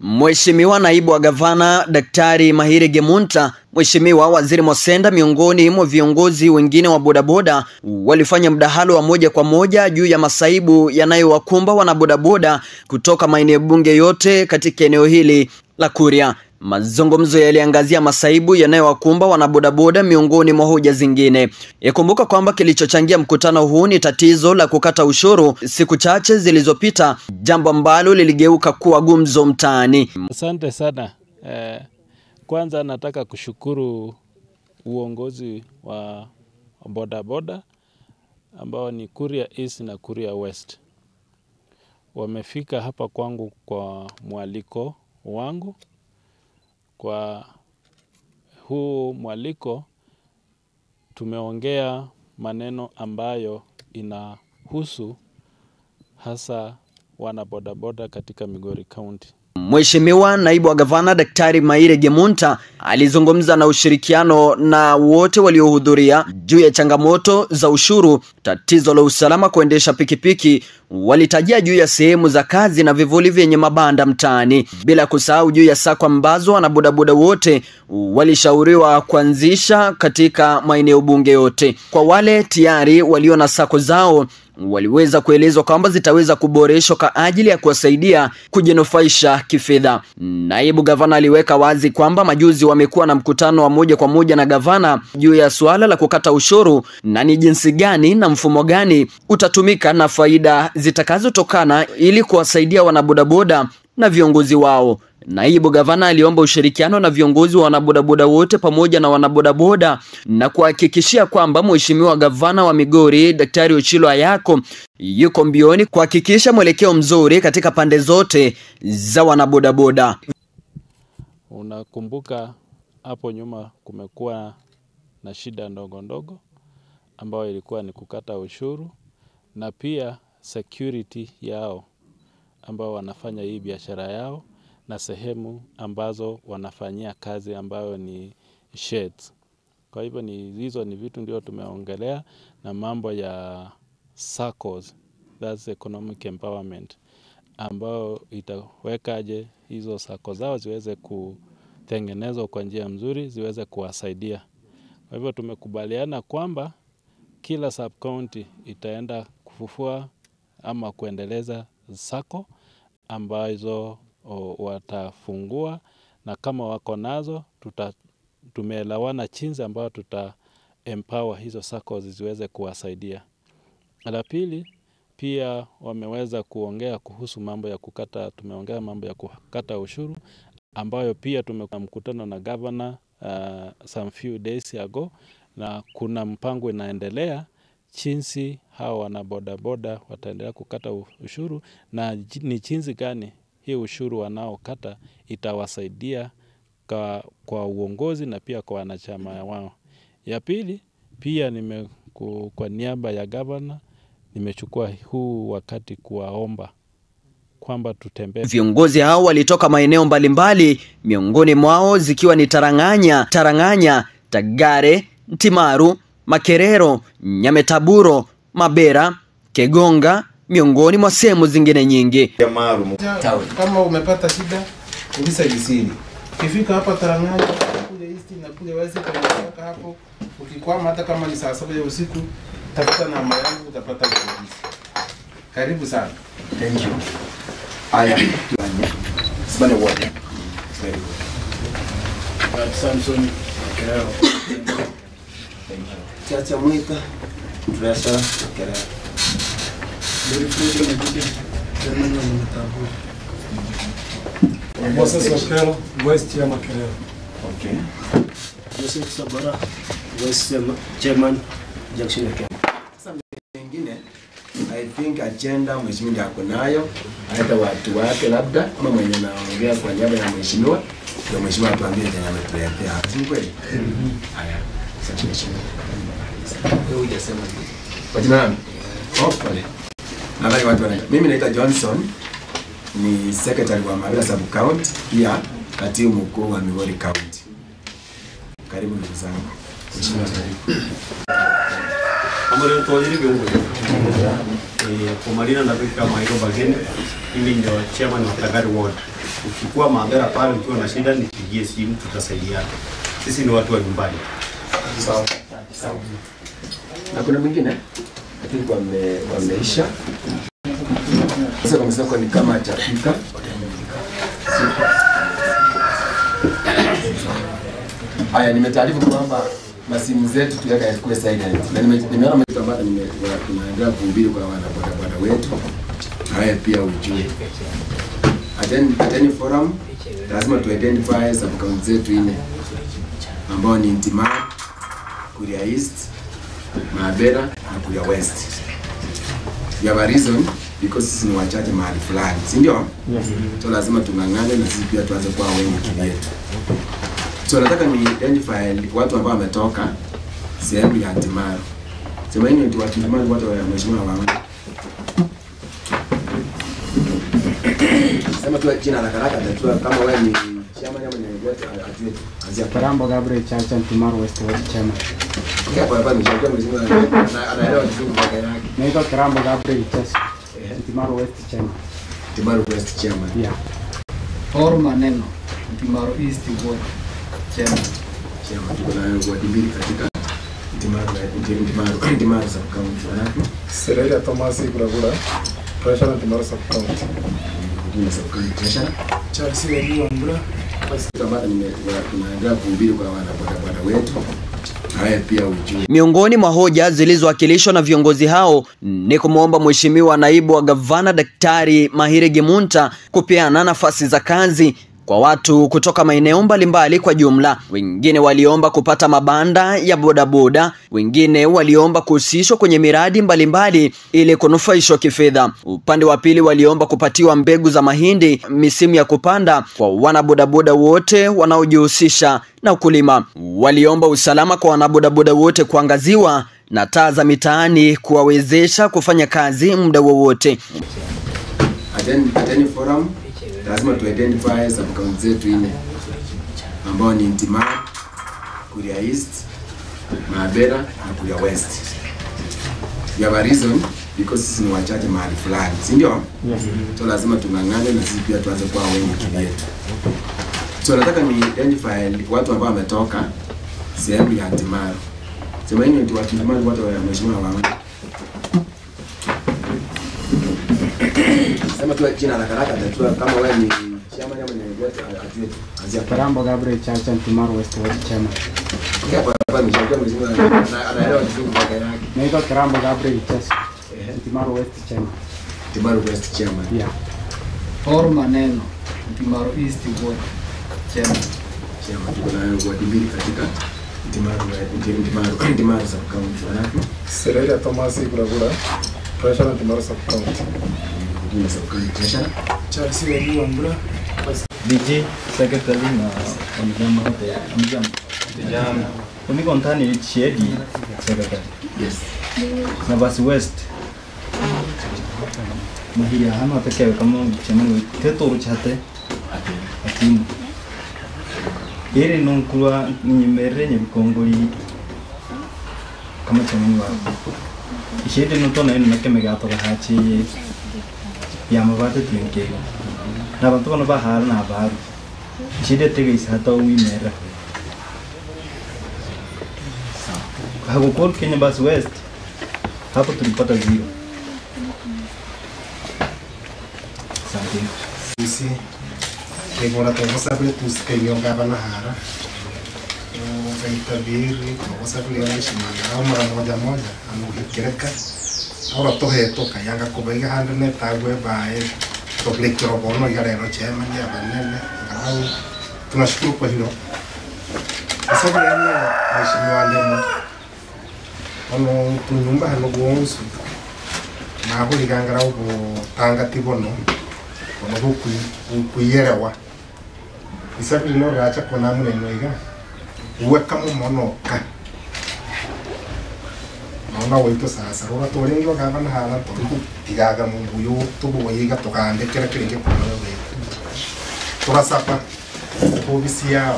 Mheshimiwa naibu wa gavana Daktari Mahire Gemunta, Mheshimiwa Waziri Mosenda miongoni mwa viongozi wengine wa bodaboda walifanya mdahalo wa moja kwa moja juu ya masaibu yanayowakumba wanabodaboda kutoka maeneo bunge yote katika eneo hili la Kuria. Mazungumzo yaliangazia masaibu yanayowakumba wanabodaboda miongoni mwa hoja zingine. Yakumbuka kwamba kilichochangia mkutano huu ni tatizo la kukata ushuru siku chache zilizopita, jambo ambalo liligeuka kuwa gumzo mtaani. Asante sana. Kwanza nataka kushukuru uongozi wa bodaboda ambao ni Kuria East na Kuria West. Wamefika hapa kwangu kwa mwaliko wangu. Kwa huu mwaliko tumeongea maneno ambayo inahusu hasa wanabodaboda katika Migori County. Mheshimiwa naibu wa gavana Daktari Mahire Gemunta alizungumza na ushirikiano na wote waliohudhuria juu ya changamoto za ushuru, tatizo la usalama kuendesha pikipiki, walitajia juu ya sehemu za kazi na vivuli vyenye mabanda mtaani, bila kusahau juu ya sako ambazo wanabodaboda wote walishauriwa kuanzisha katika maeneo bunge yote. Kwa wale tayari walio na sako zao, waliweza kuelezwa kwamba zitaweza kuboreshwa kwa ajili ya kuwasaidia kujinufaisha kifedha. Naibu gavana aliweka wazi kwamba majuzi wamekuwa na mkutano wa moja kwa moja na gavana juu ya suala la kukata ushuru na ni jinsi gani na mfumo gani utatumika na faida zitakazotokana ili kuwasaidia wanabodaboda na viongozi wao. Naibu gavana aliomba ushirikiano na viongozi wa wanabodaboda wote pamoja na wanabodaboda na kuhakikishia kwamba Mheshimiwa gavana wa Migori Daktari Ochilo Ayako yuko mbioni kuhakikisha mwelekeo mzuri katika pande zote za wanabodaboda. Unakumbuka hapo nyuma kumekuwa na shida ndogo ndogo ambayo ilikuwa ni kukata ushuru na pia security yao ambao wanafanya hii biashara yao na sehemu ambazo wanafanyia kazi ambayo ni sheds. Kwa hivyo hizo ni vitu ndio tumeongelea, na mambo ya SACCOs, that's economic empowerment, ambao itawekaje hizo SACCO zao ziweze kutengenezwa kwa njia mzuri, ziweze kuwasaidia. Kwa hivyo tumekubaliana kwamba kila sub-county itaenda kufufua ama kuendeleza SACCO ambazo watafungua, na kama wako nazo tumeelewana jinsi ambayo empower hizo SACCOs ziweze kuwasaidia. La pili, pia wameweza kuongea kuhusu mambo ya kukata, tumeongea mambo ya kukata ushuru ambayo pia tumekuwa mkutano na governor some few days ago, na kuna mpango inaendelea jinsi hao wanabodaboda wataendelea kukata ushuru na ni jinsi gani hii ushuru wanaokata itawasaidia kwa uongozi na pia kwa wanachama wao. Ya pili, pia kwa niaba ya governor nimechukua huu wakati kuwaomba kwamba tutembee. Viongozi hao walitoka maeneo mbalimbali, miongoni mwao zikiwa ni Taranganya, Tagare, Ntimaru, Makerero, Nyametaburo, Mabera, Kegonga, miongoni mwa sehemu zingine nyingi. Kama umepata shida, ulisa Isili. Ukifika hapa Taranganya, kule East na kule West kwa hapo, ukikwama hata kama ni saa 7 ya usiku, tafuta namba yangu utapata usaidizi. Karibu sana. Thank you. Aya. Sibane wote. Samson Kereo. Chacha Mwika. Tresa Kereo. Moses Wakero, West ya Makerero. Okay. Joseph Sabara, West Chairman, Junction ya Kenya. Sasa mengine, I think agenda mheshimiwa yako nayo, hata watu wake labda, ama mwenye naongea kwa niaba ya mheshimiwa, ndio mheshimiwa atuambie tena ametuletea hapa. Si kweli? Haya. Sasa mheshimiwa. Wewe hujasema nini? Kwa jina langu? Pale. Nadhani watu wanajua. Mimi naitwa Johnson, ni secretary wa Mabera Sub County, pia katibu mkuu wa Migori County. Karibu ndugu zangu. Mheshimiwa karibu. Amore tuwajiri viongo. Kwa Marina na Vika Mairo Bageni, mimi ndio chairman wa Tagari Ward. Ukikuwa Mandera pale ukiwa na shida nipigie simu tutasaidiana. Sisi ni watu wa nyumbani. Sawa. Na kuna mwingine? Lakini wameisha. Sasa kama sasa ni kama chapika. Haya, nimetaarifu kwamba masimu zetu tuweka yakuwe silent. Na nimeona mtu ambaye tunaendelea kuhubiri kwa wana wetu. Haya pia ujue. Attend forum lazima tu identify sub account zetu ine ambao ni Intima, Kuria East, Mabera na Kuria West. You have a reason because sisi ni wachache mahali fulani, si ndio? So lazima tungangane na sisi pia tuanze kuwa wengi kivyetu. So nataka ni identify watu ambao wametoka sehemu ya Intima. Sema hiyo ndio watu Intima watu wa mheshimiwa wangu. Sema tu jina la karaka tatua kama wewe ni chama kama ni wote atue anzia Karambo Gabriel Chacha Intima West chama. Hapa ni shaka mzima anaelewa kitu kwa yake. Naitwa Karambo Gabriel Chacha Intima West chama. Intima West chama. Yeah. Or maneno Intima East ward chama. Chama tuko wadi mbili katika Intima za kaunti yake. Serena Thomas Ibrahima. Pressure Intima za kaunti. Charles Wambura basi kama tunaendelea kuhubiri kwa wana wetu. Haya pia ujue. Miongoni mwa hoja zilizowakilishwa na viongozi hao ni kumwomba Mheshimiwa Naibu wa Gavana Daktari Maire Gemunta kupeana nafasi za kazi kwa watu kutoka maeneo mbalimbali kwa jumla. Wengine waliomba kupata mabanda ya bodaboda, wengine waliomba kuhusishwa kwenye miradi mbalimbali ili kunufaishwa kifedha. Upande wa pili waliomba kupatiwa mbegu za mahindi misimu ya kupanda kwa wanabodaboda wote wanaojihusisha na ukulima. Waliomba usalama kwa wanabodaboda wote kuangaziwa na taa za mitaani kuwawezesha kufanya kazi muda wowote. Attend forum lazima tu identify sub account zetu ine ambao ni Intima, Kuria East, Mabera na Kuria West. You have a reason because sisi ni wachache mahali fulani, si ndio? So lazima tungangane na sisi pia tuanze kuwa wengi kivyetu. So nataka ni identify watu ambao wametoka sehemu ya Intima. Sema hiyo ndio watu Intima watu wa mheshimiwa wangu. Sema tu jina la karaka tatua kama wewe ni chama kama ni wote atue anzia Karambo Gabriel Chacha Intima West chama. Hapa ni shaka mzima anaelewa kitu kwa yake. Naitwa Karambo Gabriel Chacha Intima West chama. Intima West chama. Yeah. Or maneno Intima East ward chama. Chama tuko wadi mbili katika Intima za kaunti yake. Serena Thomas Ibrahima. Pressure Intima za kaunti. Charles Wambura DJ Secretary na wanajama wote amjambo. Vijana. Uniko ndani Chiedi Secretary. Yes. Na basi West. Mahia hama pekee kama chama teto ruchate. Atimu. Iri nunkua nyimere nyibikongoli kama chama wako. Chiedi nutona eno nakeme gato gahachi yamabate tinkega. Na bantu bano bahara na baru. Chiedi tege isata uimera. Hakukol Kenya Bus West hapo tulipata 0. Asante. Sisi kegora tokosa vile tusikenyo gavana hara. Ngaitabiri tokosa vile wanashimanga au mara moja amukikereka. Ora tohe toka yanga kubaiga handne tagwe bae toplekero bono yarero chema ya banene. Au tunashukuru kwa hilo. Sasa yana mheshimiwa Ndemo tunyumba hano gonsu na ko ligangara uko tanga tibono ono kuyelewa isabi no racha kona muneno iga uwe kama monoka naona waito sasa roba tolengi wakavana hala to tigaga mungu yo tubo yiga tokande kera kirenge kwa wewe turasapa obisia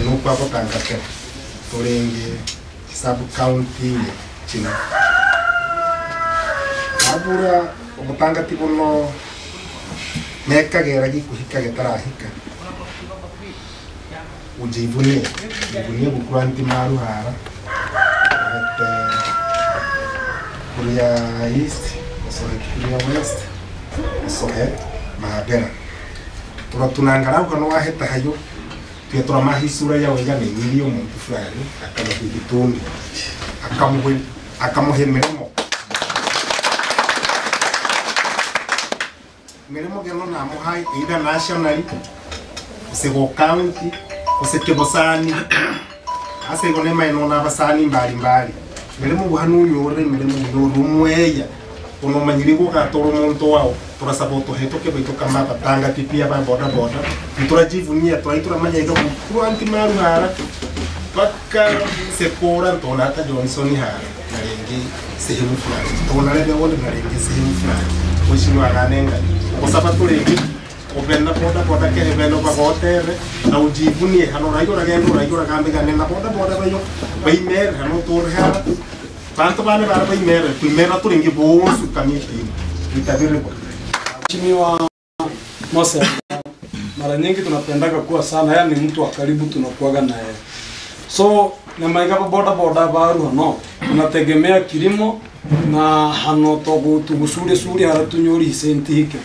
no papa tanga ke tolengi sub county china abura obutanga tibono Meka gera gikuhika getarahika. Ujivunie gukura Ntimaru hara. Kuria East, kuria West, Mahabera. Tunangara ukano waheta hayo. Pia turamahisura ya wenga ni milio muntu fulani akamugitundi akamuhemeremo meremo geno na muhai ida nationally sego county osekebosani ase gone maino na basani mbali meremo buhanu nyore meremo rumweya ono manyiri go gatoro muntu wao turasaboto hetoke baito kama batanga pipia ba boda turajivunia turaitra manyaga ku Ntimaru hara paka sekora tonata Johnson hara narengi sehemu fulani tonale wale narengi sehemu fulani oshino aganenga osabato rengi openda boda kene beno ba hotere na ujivunie hano rayora gambe ganena boda bayo baimer hano torha panto bane bara baimer primera turengi bonsu kamiti nitabiri Mheshimiwa Mose, mara nyingi tunapendaga kuwa sana, yani mtu wa karibu tunakuaga na yeye. So na maiga boda baru hano tunategemea kilimo na hano tugusuri haratunyori senti hike.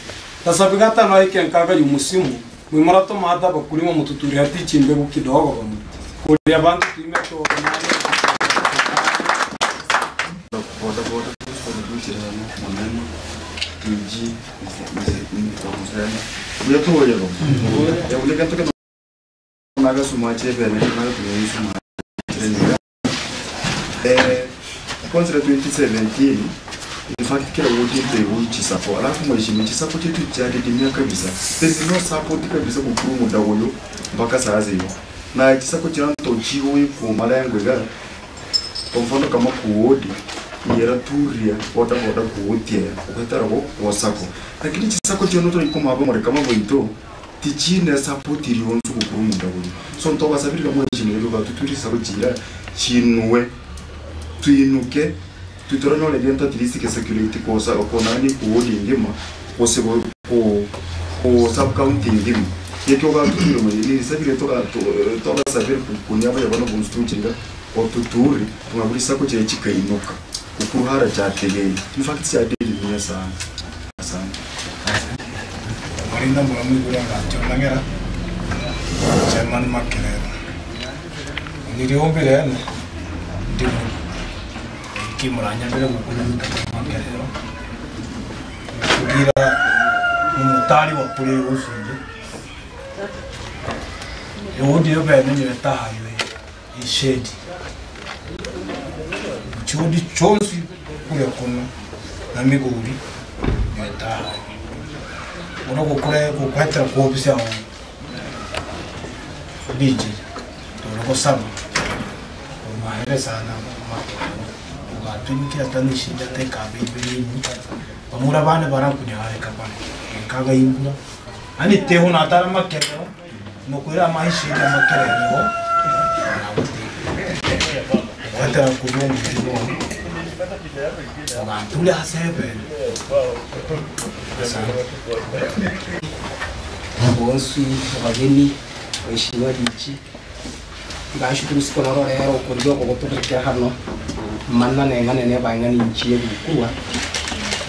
Sasa bigata na hike nkaga yumusimu mwimarato mahata bakulima mututuri hati chimbe kidogo bamu. Kulia bantu tuimeto boda Tuji uya to yelo ya ule kanto kan naga sumache bene naga tuyi sumache kontra 2017 in fact kila wote te support alafu mheshimiwa support yetu jadi dimia kabisa there's no support kabisa kukuru muda huyo mpaka saa hizo na chisako chiranto chiwe ku malengo ga kwa mfano kama kuodi yera turia boda kuotia ukatara go wasako lakini chisako chono to ikoma abo more kama boito tichine support iri onzu kukurumunda buri so ntoba sabiri kama chinero ba tuturi sabo chira chinwe tuinuke tutorano le denta tilisike security ko sa ko nani kuodi ngima ko sebo ko sub county ngima yeko ga tuturo ni sabiri to ga sabiri kunyaba yabana bunstu chinga o tuturi tungaburi sako che chikainuka ukuhara chategei in fact si adeli ni sana Marinda mwamu gura ngachonangera chairman makerero niriombe yana ndi kimuranya mbere gukuna makerero kugira umutari wa kuri usunje yodi yobene ni tahayo ishedi chudi chonsi kule kuna na miguri yataha uno kukule kukwata kuopisa wa biji to ko saba mahere sana tuniki atani shida te kabibi amura bana bara kunyare kapana kaga imbura ani teho na tara makero no kuira mahishi na makero wata kudongo tule hasebe bonsu abageni wishimwa dichi ngashukuru sikonoro rero kuryo ko gutukira hano manna ne bangani nchiye gukua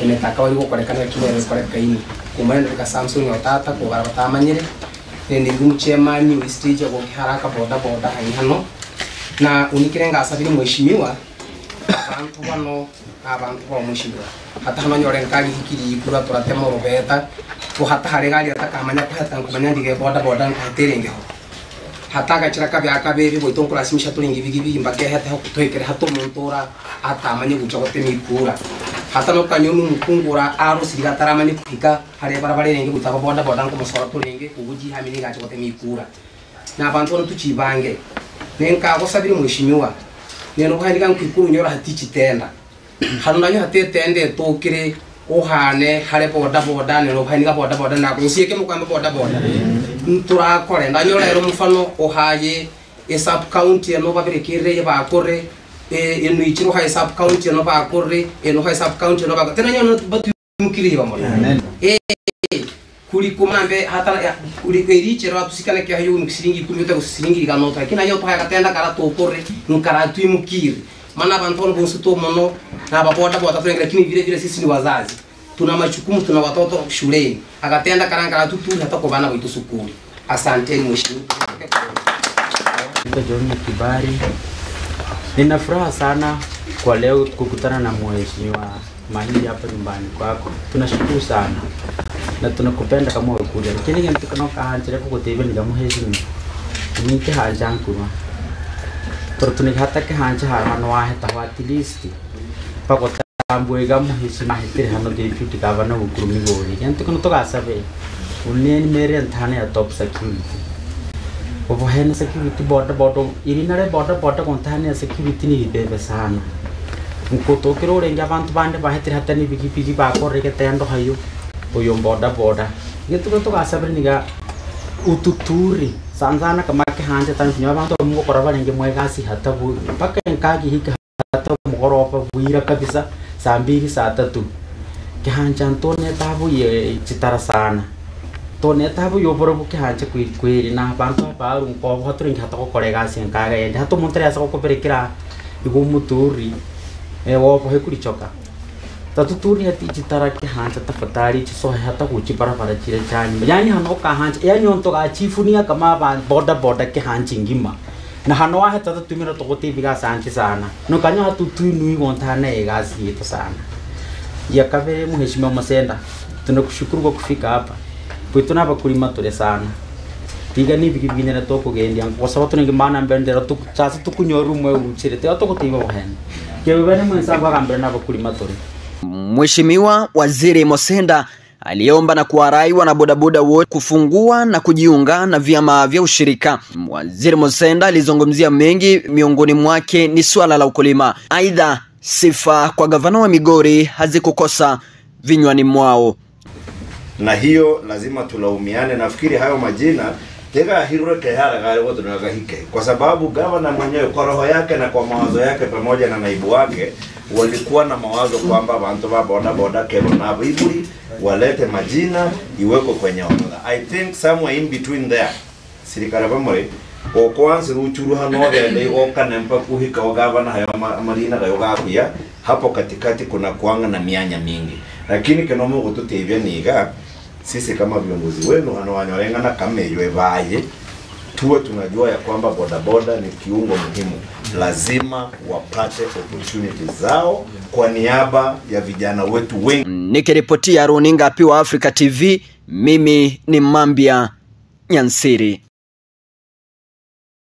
ene takawari gukorekana kinere korekaini kumana ka Samsung otata ko baratamanyire nende ngumchemani wistage go haraka boda hano na unikirenga asabiri mheshimiwa abantu ba mheshimiwa hata hano nyore nkali hikiri kura turatemo robeta ko hata haregali atakamanya ko hata kumanya ndige boda nkaterenge ho hata gachira kabiri boito nkurasimisha turingi bigi mbake hata kutoikere hato montora atamanye guca gotemi kura hata no kanyomu mukungura aro sirigataramanye kupika hare barabare renge gutaba boda nko musora turinge ubuji hamini gaca gotemi kura na abantu no tuchibange nenka gosabiri mheshimiwa neno handika nkikuru nyora hatichi tenda hanunanyo hatetende tokire ohane hare boda neno handika boda na kusieke mukwamba boda ntura kore ndanyo lero mufano ohaye sub county no baberekere bakore eno ichiro ha sub county no bakore eno ha sub county no bakore tenanyo no batu mukiri bamona kuliko mambe hata kuliko iriche watu sikana kia hiyo ni siringi 10 uta siringi ganota kina yo toka katenda kala to korre nkara tu imukiri maana bantu bonsu to mono na baboda bota tu lakini vile vile sisi ni wazazi tuna majukumu tuna watoto shuleni akatenda karanga tu hata kwa bana wetu sukuli. Asante mheshimiwa. John Kibari. Nina furaha sana kwa leo kukutana na mheshimiwa Mahiri hapa nyumbani kwako. Tunashukuru sana na tunakupenda kama ukuja. Lakini ngine tukanoka hanjira kukutebe ni kama mheshimiwa. Nike hanjang kuma. Tortuni hata ke hanja hano wa heta wa list. Pakota ambuega mheshimiwa hitire hano deputy governor ukurumi gori. Yanto kono to gasabe. Unni mere anthane ya top security. Obohena security border irinare border konthane security ni bebe sana. Nkoto kero renga abantu bande bahitire hata ni bigi ba korreke tendo hayo. Oyo border. Ngetu to gasabe niga ututuri. Sanzana kama ke hanje tan nyo abantu mo koraba nge mwegasi hata bu. Paka nkagi hika hata mugoropa buira kabisa saa 2 saa 3. Ke hanje antone tabu ye chitara sana. Tone tabu yo boro ke hanje kwiri na bantu ba ru ko haturi ngata ko kolega sen kaga ende hato montre asa ko perekira igo muturi wo po he kuri choka tatu turi hati chitara ke hanje tafatari so hata ku chi para chire chani yani hano ka hanje yani onto ga chifunia kama ba border ke hanje ngima na hano wa hata tumira to kote biga sanchi sana no kanya hatu tui gontana egasi to sana ya kavere mheshimiwa Masenda tunakushukuru kwa kufika hapa. Tuna bakulima tole sana tiga ni bigibine na toko gendi kwa sababu tunenge mana mbendera tu sasa tukunyoru mwe uchire te atoko tiba wahene kebene mwenza kwa kambere na bakulima tole. Mheshimiwa Waziri Masenda aliomba na kuwarai wana bodaboda wote kufungua na kujiunga na vyama vya ushirika. Waziri Masenda alizungumzia mengi, miongoni mwake ni swala la ukulima. Aidha, sifa kwa gavana wa Migori hazikukosa vinywani mwao. Na hiyo lazima tulaumiane. Nafikiri hayo majina tega hirure kehara gari wote tunagahike kwa sababu gavana mwenyewe kwa roho yake na kwa mawazo yake pamoja na naibu wake walikuwa na mawazo kwamba abantu ba boda kero na biburi walete majina iweko kwenye orodha. I think somewhere in between there sirikara bamore ko kwanza ruchuru hano gende okanempa kuhika gavana hayo marina gayo gakuya hapo katikati kuna kuanga na mianya mingi, lakini kenomo gututebya niga sisi kama viongozi wenu wanawanyolenga na kameyo ebaye tuwe tunajua ya kwamba bodaboda ni kiungo muhimu, lazima wapate opportunities zao kwa niaba ya vijana wetu wengi. Nikiripotia runinga Piwa Africa TV, mimi ni Mambia Nyansiri.